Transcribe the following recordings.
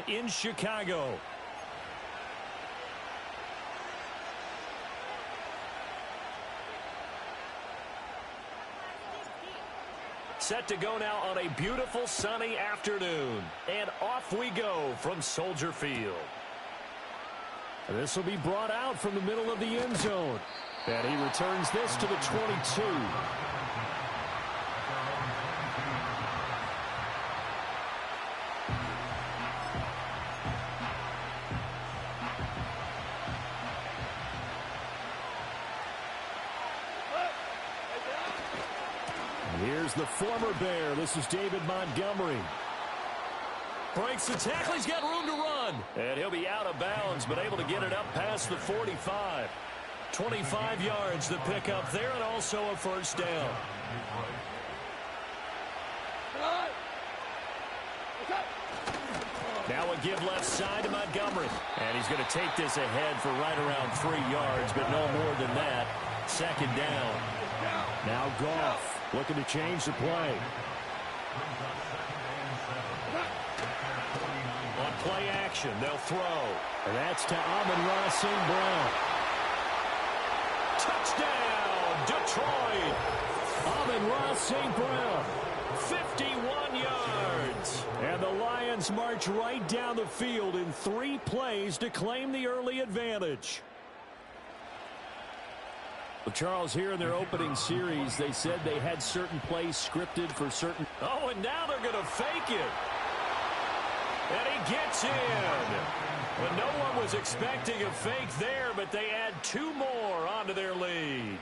Field in Chicago. Set to go now on a beautiful sunny afternoon. And off we go from Soldier Field. This will be brought out from the middle of the end zone. And he returns this to the 22. Here's the former Bear. This is David Montgomery. Breaks the tackle. He's got room to run. And he'll be out of bounds, but able to get it up past the 45. 25 yards the pick up there, and also a first down. Now a give left side to Montgomery. And he's going to take this ahead for right around 3 yards, but no more than that. Second down. Now Goff looking to change the play. On play action, they'll throw. And that's to Amon-Ra St. Brown. Touchdown, Detroit. Amon-Ra St. Brown, 51 yards. And the Lions march right down the field in 3 plays to claim the early advantage. Well, Charles, here in their opening series, they said they had certain plays scripted for certain. Oh, and now they're going to fake it. And he gets in. Well, no one was expecting a fake there, but they add 2 more onto their lead.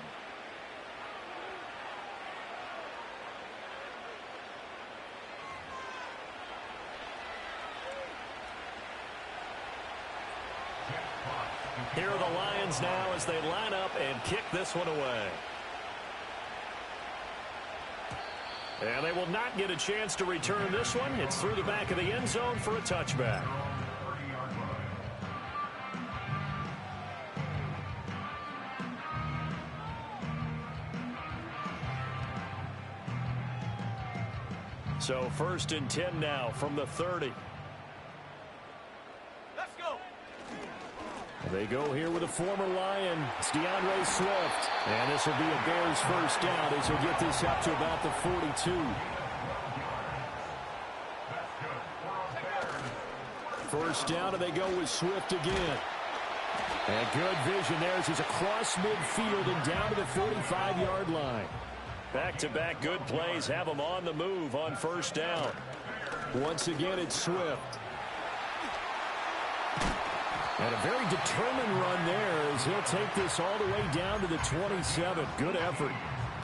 Here are the Lions now as they line up and kick this one away. And they will not get a chance to return this one. It's through the back of the end zone for a touchback. So 1st and 10 now from the 30. They go here with a former Lion. It's DeAndre Swift. And this will be a Bears first down as he'll get this up to about the 42. First down, and they go with Swift again. And good vision there as he's across midfield and down to the 45-yard line. Back-to-back good plays have him on the move on first down. Once again, it's Swift. And a very determined run there as he'll take this all the way down to the 27. Good effort.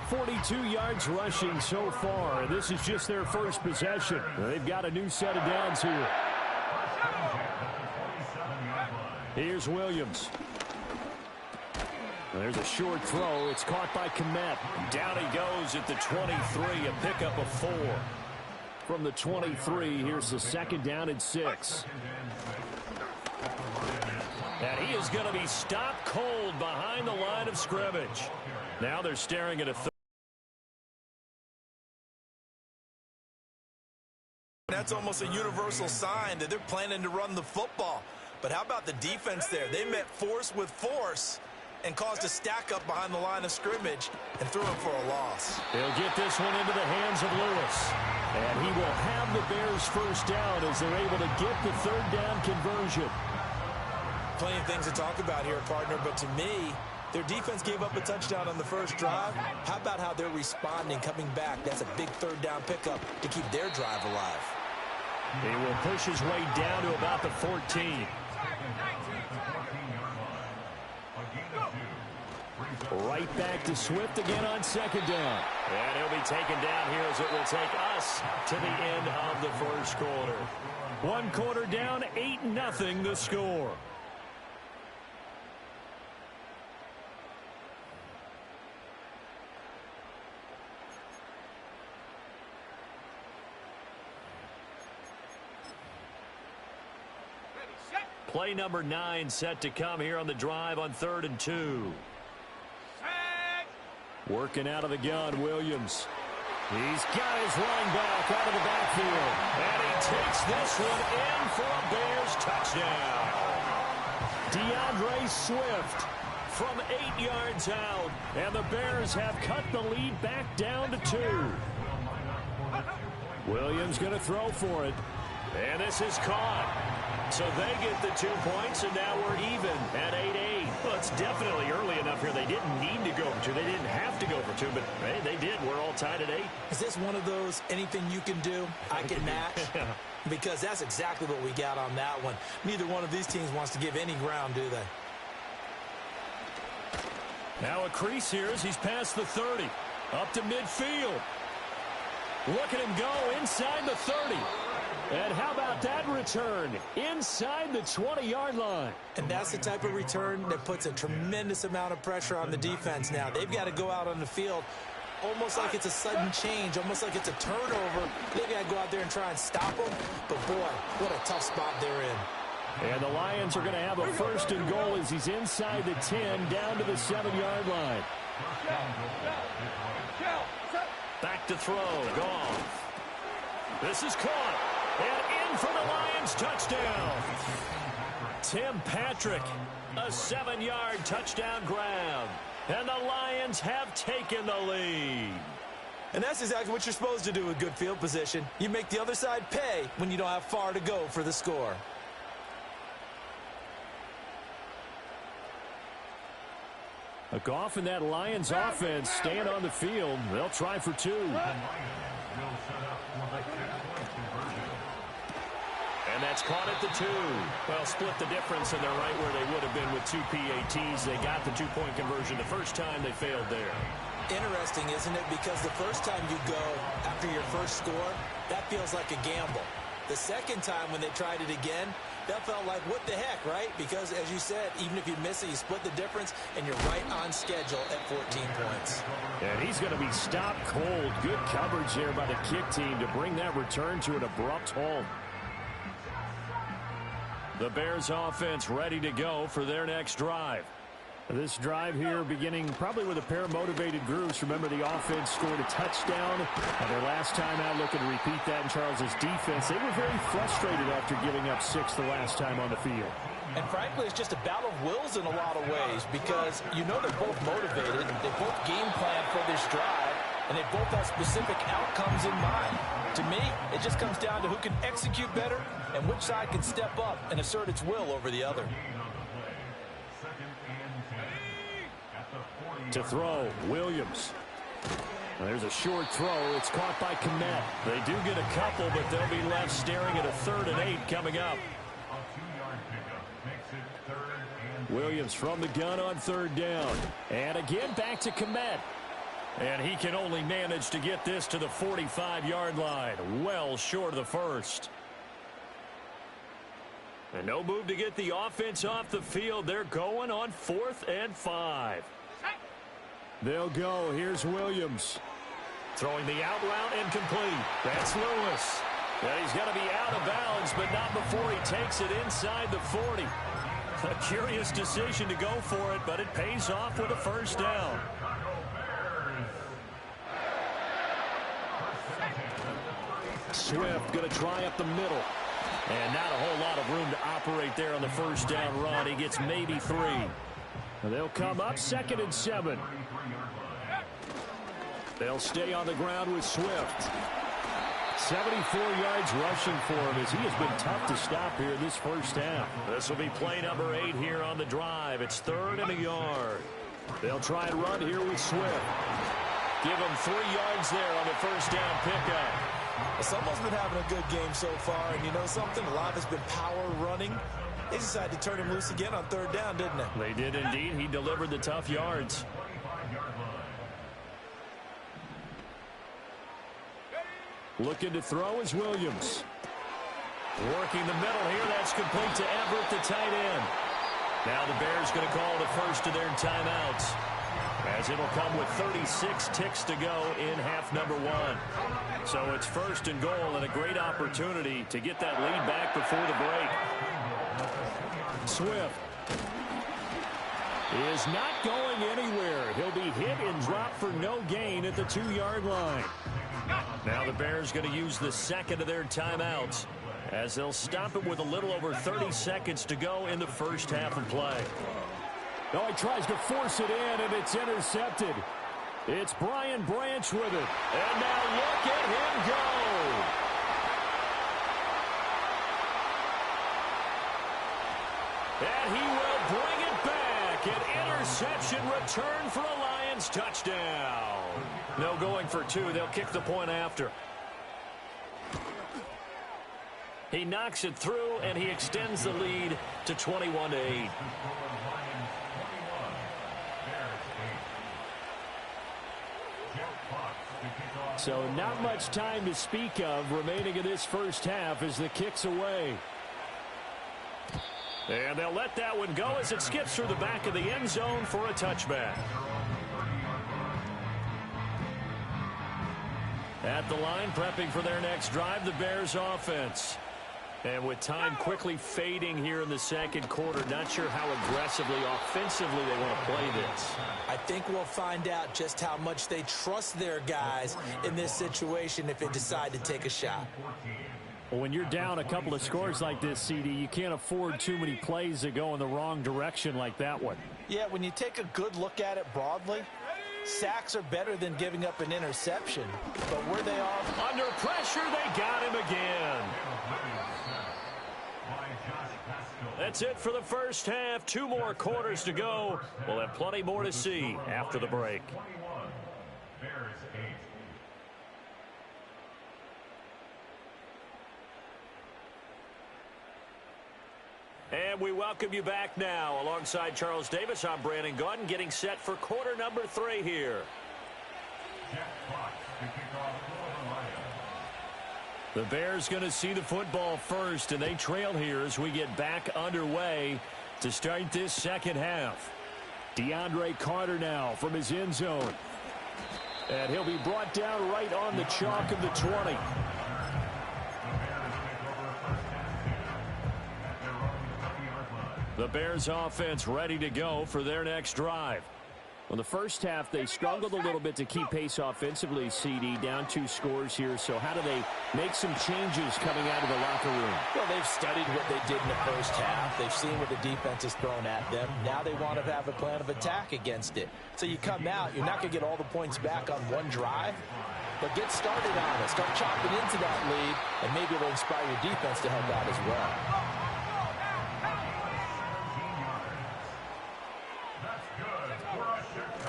42 yards rushing so far. And this is just their first possession. They've got a new set of downs here. Here's Williams. There's a short throw. It's caught by Kmet. Down he goes at the 23, a pickup of 4. From the 23, here's the second down and 6. And he is going to be stopped cold behind the line of scrimmage. Now they're staring at a third. That's almost a universal sign that they're planning to run the football. But how about the defense there? They met force with force and caused a stack up behind the line of scrimmage and threw him for a loss. They'll get this one into the hands of Lewis. And he will have the Bears first down as they're able to get the third down conversion. Plenty of things to talk about here, partner, but to me, their defense gave up a touchdown on the first drive. How about how they're responding, coming back? That's a big third down pickup to keep their drive alive. He will push his way down to about the 14. Right back to Swift again on second down. And he'll be taken down here as it will take us to the end of the first quarter. 1 quarter down, 8-0 the score. Play number 9 set to come here on the drive on 3rd and 2. Working out of the gun, Williams. He's got his running back out of the backfield. And he takes this one in for a DeAndre Swift from 8 yards out. And the Bears have cut the lead back down to 2. Williams going to throw for it. And this is caught. So they get the 2 points, and now we're even at 8-8. Well, it's definitely early enough here. They didn't need to go for 2. They didn't have to go for 2, but hey, they did. We're all tied at 8. Is this one of those anything you can do, I can match? Because that's exactly what we got on that one. Neither one of these teams wants to give any ground, do they? Now a crease here as he's past the 30. Up to midfield. Look at him go inside the 30. And how about that return inside the 20-yard line? And that's the type of return that puts a tremendous amount of pressure on the defense now. They've got to go out on the field almost like it's a sudden change, almost like it's a turnover. They've got to go out there and try and stop them. But, boy, what a tough spot they're in. And the Lions are going to have a first and goal as he's inside the 10, down to the 7-yard line. Back to throw. Goff. This is caught. And in for the Lions touchdown. Tim Patrick, a 7-yard touchdown grab. And the Lions have taken the lead. And that's exactly what you're supposed to do with good field position. You make the other side pay when you don't have far to go for the score. Goff and that Lions offense staying on the field. They'll try for 2. And that's caught at the 2. Well, split the difference, and they're right where they would have been with 2 PATs. They got the 2-point conversion the first time. They failed there. Interesting, isn't it? Because the first time you go after your first score, that feels like a gamble. The second time when they tried it again, that felt like, what the heck, right? Because, as you said, even if you miss it, you split the difference, and you're right on schedule at 14 points. And he's going to be stopped cold. Good coverage there by the kick team to bring that return to an abrupt halt. The Bears offense ready to go for their next drive. This drive here beginning probably with a pair of motivated groups. Remember, the offense scored a touchdown. And their last time out, looking to repeat that in Charles's defense. They were very frustrated after giving up 6 the last time on the field. And frankly, it's just a battle of wills in a lot of ways because you know they're both motivated. They both game plan for this drive, and they both have specific outcomes in mind. To me, it just comes down to who can execute better and which side can step up and assert its will over the other. To throw, Williams. There's a short throw. It's caught by Kmet. They do get a couple, but they'll be left staring at a 3rd and 8 coming up. Williams from the gun on 3rd down. And again back to Kmet. And he can only manage to get this to the 45-yard line. Well short of the first. And no move to get the offense off the field. They're going on 4th and 5. They'll go. Here's Williams. Throwing the out route incomplete. That's Lewis. And he's going to be out of bounds, but not before he takes it inside the 40. A curious decision to go for it, but it pays off with a first down. Swift going to try up the middle. And not a whole lot of room to operate there on the first down run. He gets maybe 3. They'll come up 2nd and 7. They'll stay on the ground with Swift. 74 yards rushing for him as he has been tough to stop here this first half. This will be play number 8 here on the drive. It's 3rd and a yard. They'll try and run here with Swift. Give him 3 yards there on the first down pickup. Someone's been having a good game so far, and you know something? A lot of it's been power running. They decided to turn him loose again on 3rd down, didn't they? They did indeed. He delivered the tough yards. Looking to throw is Williams. Working the middle here. That's complete to Everett, the tight end. Now the Bears going to call the first of their timeouts, as it'll come with 36 ticks to go in half number 1. So it's 1st and goal and a great opportunity to get that lead back before the break. Swift is not going anywhere. He'll be hit and dropped for no gain at the 2-yard line. Now the Bears going to use the 2nd of their timeouts as they'll stop it with a little over 30 seconds to go in the first half of play. Oh, he tries to force it in, and it's intercepted. It's Brian Branch with it. And now look at him go. And he will bring it back. An interception return for a Lions touchdown. No going for two. They'll kick the point after. He knocks it through, and he extends the lead to 21-8. So not much time to speak of remaining in this first half as the kick's away. And they'll let that one go as it skips through the back of the end zone for a touchback. At the line, prepping for their next drive, the Bears offense. And with time quickly fading here in the second quarter, not sure how aggressively, offensively they want to play this. I think we'll find out just how much they trust their guys in this situation if they decide to take a shot. Well, when you're down a couple of scores like this, CD, you can't afford too many plays that go in the wrong direction like that one. Yeah, when you take a good look at it broadly, sacks are better than giving up an interception. But where they are under pressure, they got him again. That's it for the first half. 2 more quarters to go. We'll have plenty more to see after the break. And we welcome you back now. Alongside Charles Davis, I'm Brandon Gaudin, getting set for quarter number 3 here. The Bears going to see the football first, and they trail here as we get back underway to start this second half. DeAndre Carter now from his end zone. And he'll be brought down right on the chalk of the 20. The Bears offense ready to go for their next drive. Well, the first half, they struggled a little bit to keep pace offensively, CD, down 2 scores here. So how do they make some changes coming out of the locker room? Well, they've studied what they did in the first half. They've seen what the defense has thrown at them. Now they want to have a plan of attack against it. So you come out, you're not going to get all the points back on one drive, but get started on it. Start chopping into that lead, and maybe it'll inspire your defense to help out as well.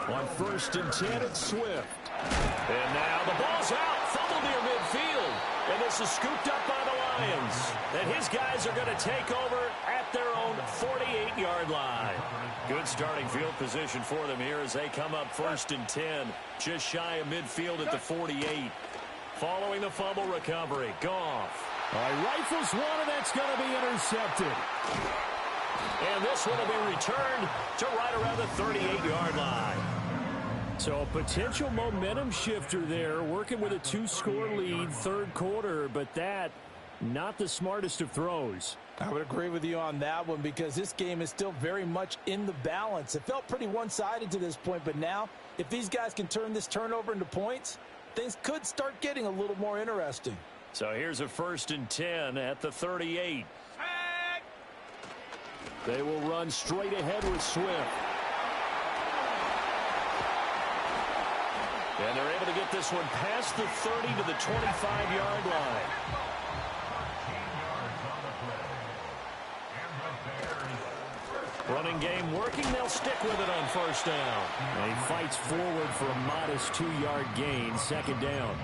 On 1st and 10, it's Swift. And now the ball's out, fumbled near midfield. And this is scooped up by the Lions. And his guys are going to take over at their own 48-yard line. Good starting field position for them here as they come up 1st and 10. Just shy of midfield at the 48. Following the fumble recovery, Goff. All right, rifles one, and that's going to be intercepted. And this one will be returned to right around the 38-yard line. So a potential momentum shifter there, working with a 2-score lead, 3rd quarter, but that, not the smartest of throws. I would agree with you on that one because this game is still very much in the balance. It felt pretty one-sided to this point, but now if these guys can turn this turnover into points, things could start getting a little more interesting. So here's a 1st and 10 at the 38. They will run straight ahead with Swift. And they're able to get this one past the 30 to the 25-yard line. Running game working. They'll stick with it on 1st down. And he fights forward for a modest 2-yard gain, 2nd down.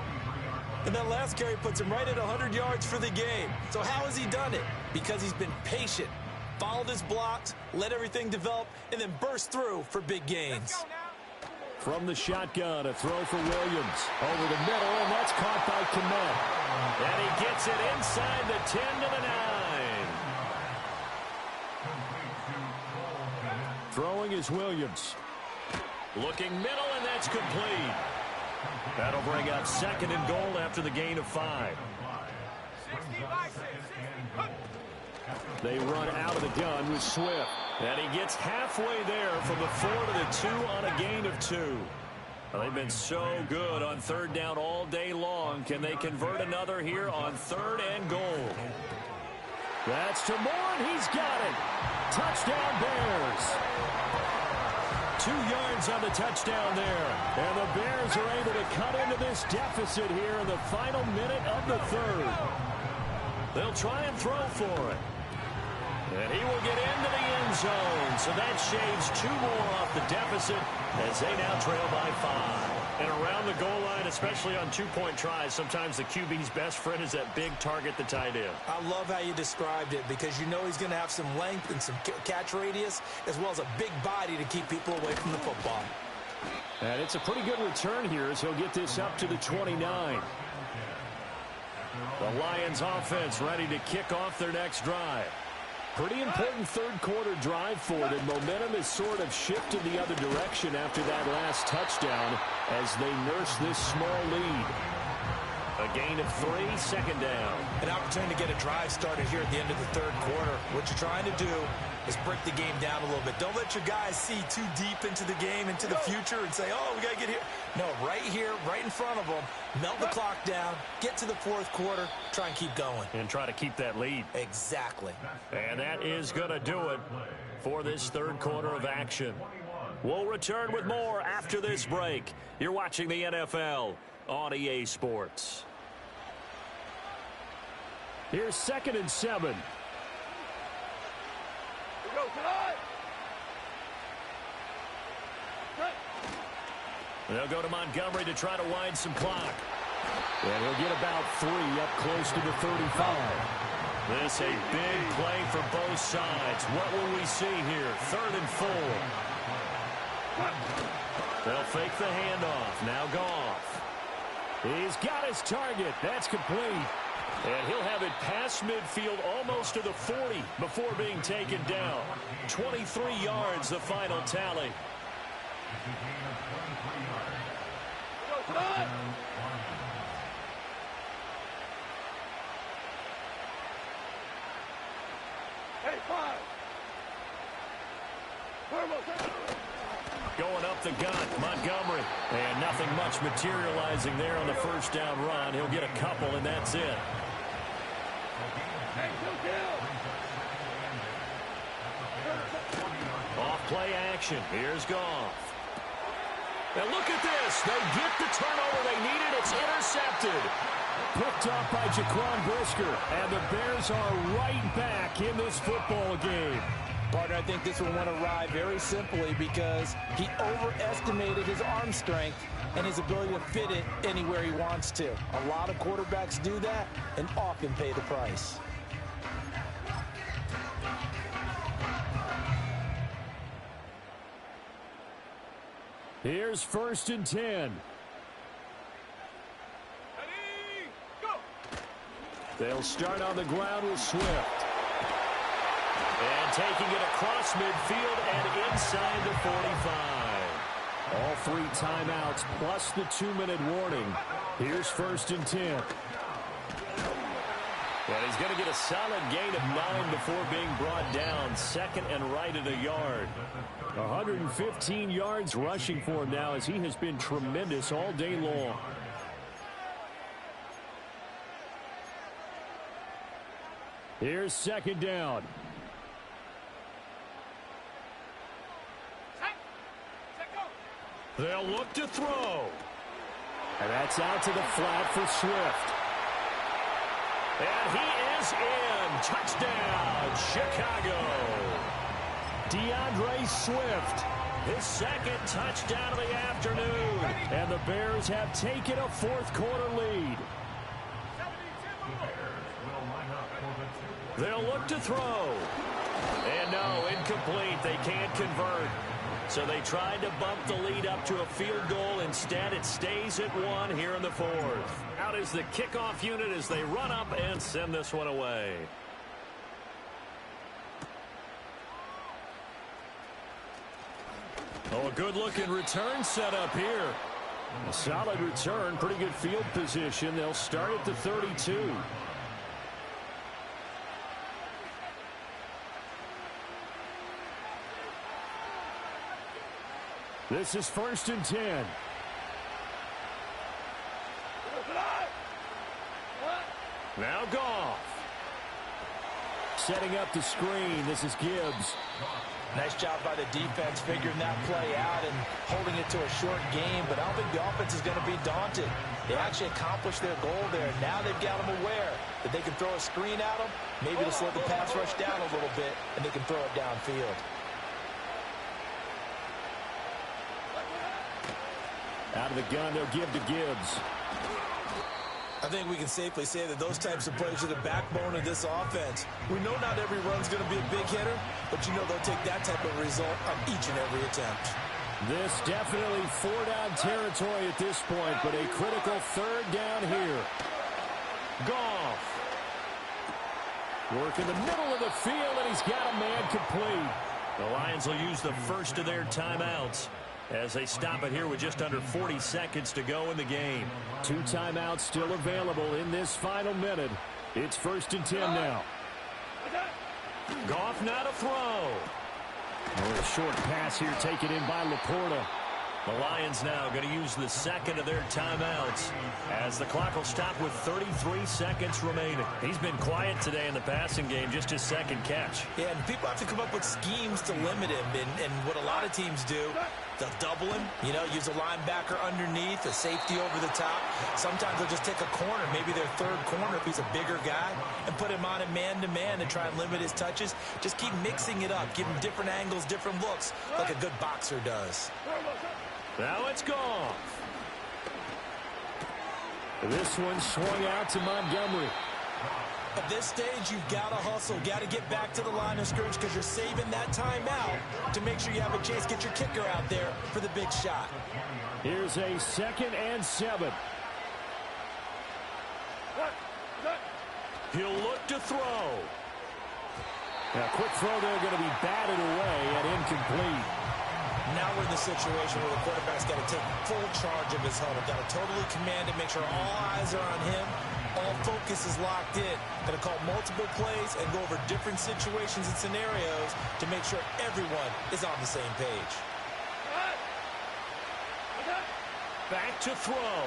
And that last carry puts him right at 100 yards for the game. So how has he done it? Because he's been patient, followed his blocks, let everything develop, and then burst through for big gains. From the shotgun, a throw for Williams. Over the middle, and that's caught by Kmet. And he gets it inside the 10 to the 9. Throwing is Williams. Looking middle, and that's complete. That'll bring up 2nd and goal after the gain of 5. They run out of the gun with Swift. And he gets halfway there from the 4 to the 2 on a gain of 2. Well, they've been so good on 3rd down all day long. Can they convert another here on 3rd and goal? That's to Moore, and he's got it. Touchdown, Bears. 2 yards on the touchdown there. And the Bears are able to cut into this deficit here in the final minute of the third. They'll try and throw for it. And he will get into the end zone. So that shaves 2 more off the deficit as they now trail by 5. And around the goal line, especially on 2-point tries, sometimes the QB's best friend is that big target, the tight end. I love how you described it because you know he's going to have some length and some catch radius as well as a big body to keep people away from the football. And it's a pretty good return here as he'll get this up to the 29. The Lions offense ready to kick off their next drive. Pretty important third-quarter drive for them. Momentum has sort of shifted the other direction after that last touchdown as they nurse this small lead. A gain of 3, second down. An opportunity to get a drive started here at the end of the third quarter. What you're trying to do is break the game down a little bit. Don't let your guys see too deep into the game, into the future, and say, oh, we got to get here. No, right here, right in front of them, melt the clock down, get to the fourth quarter, try and keep going. And try to keep that lead. Exactly. And that is going to do it for this third quarter of action. We'll return with more after this break. You're watching the NFL on EA Sports. Here's 2nd and 7. They'll go to Montgomery to try to wind some clock. And he'll get about 3 up close to the 35. This a big play for both sides. What will we see here? 3rd and 4. They'll fake the handoff. Now Goff. He's got his target. That's complete. And he'll have it past midfield almost to the 40 before being taken down. 23 yards, the final tally. Going up the gut, Montgomery. And nothing much materializing there on the first down run. He'll get a couple, and that's it. Off play action. Here's Goff. And look at this. They get the turnover they needed. It's intercepted. Picked up by Jaquan Brisker. And the Bears are right back in this football game. Partner, I think this one went awry very simply because he overestimated his arm strength and his ability to fit it anywhere he wants to. A lot of quarterbacks do that and often pay the price. Here's 1st and 10. Ready, go! They'll start on the ground with Swift. And taking it across midfield and inside the 45. All 3 timeouts plus the 2-minute warning. Here's 1st and 10. And he's going to get a solid gain of 9 before being brought down. 2nd and right at a yard. 115 yards rushing for him now as he has been tremendous all day long. Here's 2nd down. They'll look to throw. And that's out to the flat for Swift. And he is in. Touchdown, Chicago. DeAndre Swift, his 2nd touchdown of the afternoon. And the Bears have taken a fourth-quarter lead. They'll look to throw. And no, incomplete. They can't convert. So they tried to bump the lead up to a field goal. Instead, it stays at 1 here in the 4th. Out is the kickoff unit as they run up and send this one away. Oh, a good-looking return set up here. A solid return, pretty good field position. They'll start at the 32. This is 1st and 10. Now Goff. Setting up the screen. This is Gibbs. Nice job by the defense figuring that play out and holding it to a short game, but I don't think the offense is going to be daunted. They actually accomplished their goal there. Now they've got them aware that they can throw a screen at them, maybe to slow the pass rush down a little bit, and they can throw it downfield. Out of the gun, they'll give to Gibbs. I think we can safely say that those types of plays are the backbone of this offense. We know not every run's going to be a big hitter, but you know they'll take that type of result on each and every attempt. This definitely 4-down territory at this point, but a critical 3rd down here. Goff. Work in the middle of the field, and he's got a man complete. The Lions will use the first of their timeouts as they stop it here with just under 40 seconds to go in the game. 2 timeouts still available in this final minute. It's 1st and 10 now. Goff now to throw. A short pass here taken in by Laporta. The Lions now going to use the second of their timeouts as the clock will stop with 33 seconds remaining. He's been quiet today in the passing game, just his 2nd catch. Yeah, and people have to come up with schemes to limit him, and what a lot of teams do, they'll double him, use a linebacker underneath, a safety over the top. Sometimes they'll just take a corner, maybe their 3rd corner if he's a bigger guy, and put him on a man-to-man to try and limit his touches. Just keep mixing it up, give him different angles, different looks, like a good boxer does. Now it's gone. This one swung out to Montgomery. At this stage, you've got to hustle, got to get back to the line of scrimmage because you're saving that timeout to make sure you have a chance to get your kicker out there for the big shot. Here's a 2nd and 7. He'll look to throw. A quick throw there going to be batted away and incomplete. Now we're in the situation where the quarterback's got to take full charge of his huddle. Got to totally command it, make sure all eyes are on him. All focus is locked in. Got to call multiple plays and go over different situations and scenarios to make sure everyone is on the same page. Back to throw.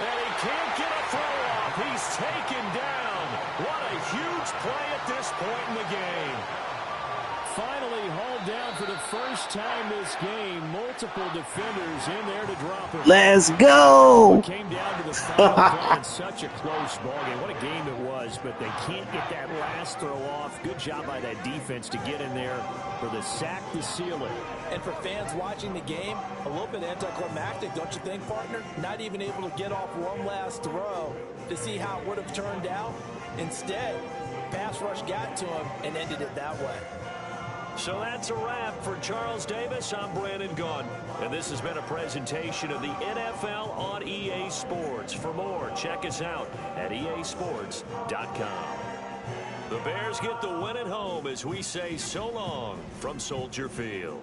And he can't get a throw off. He's taken down. What a huge play at this point in the game. Finally hauled down for the first time this game. Multiple defenders in there to drop it. Let's go! It came down to the final play in such a close ballgame. What a game it was, but they can't get that last throw off. Good job by that defense to get in there for the sack to seal it. And for fans watching the game, a little bit anticlimactic, don't you think, partner? Not even able to get off one last throw to see how it would have turned out. Instead, pass rush got to him and ended it that way. So that's a wrap for Charles Davis. I'm Brandon Gunn. And this has been a presentation of the NFL on EA Sports. For more, check us out at easports.com. The Bears get the win at home as we say so long from Soldier Field.